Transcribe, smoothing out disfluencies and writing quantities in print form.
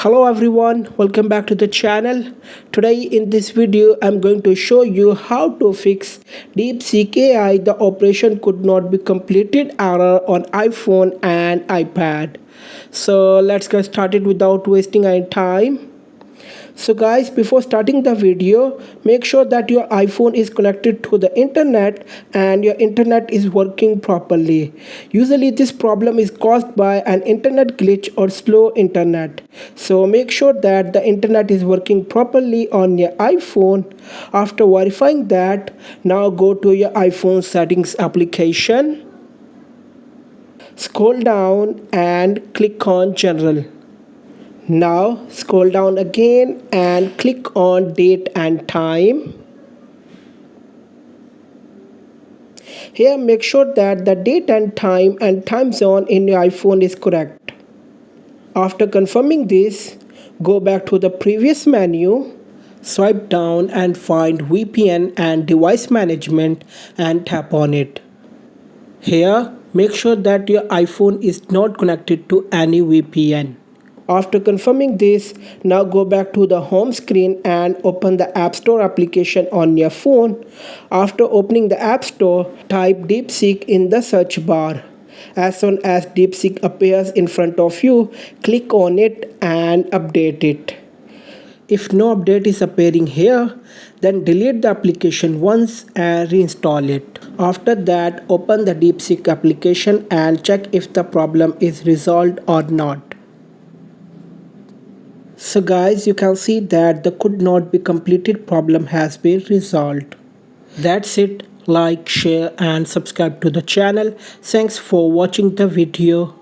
Hello everyone, welcome back to the channel. Today in this video I'm going to show you how to fix DeepSeek AI. The operation could not be completed error on iPhone and iPad. So let's get started without wasting any time. So guys, before starting the video, make sure that your iPhone is connected to the internet and your internet is working properly. Usually this problem is caused by an internet glitch or slow internet. So make sure that the internet is working properly on your iPhone. After verifying that, now go to your iPhone settings application. Scroll down and click on General. Now scroll down again and click on date and time. Here make sure that the date and time zone in your iPhone is correct. After confirming this, go back to the previous menu, swipe down and find VPN and device management and tap on it. Here make sure that your iPhone is not connected to any VPN. After confirming this, now go back to the home screen and open the App Store application on your phone. After opening the App Store, type DeepSeek in the search bar. As soon as DeepSeek appears in front of you, click on it and update it. If no update is appearing here, then delete the application once and reinstall it. After that, open the DeepSeek application and check if the problem is resolved or not. So guys, you can see that the could not be completed problem has been resolved. That's it. Like, share and subscribe to the channel. Thanks for watching the video.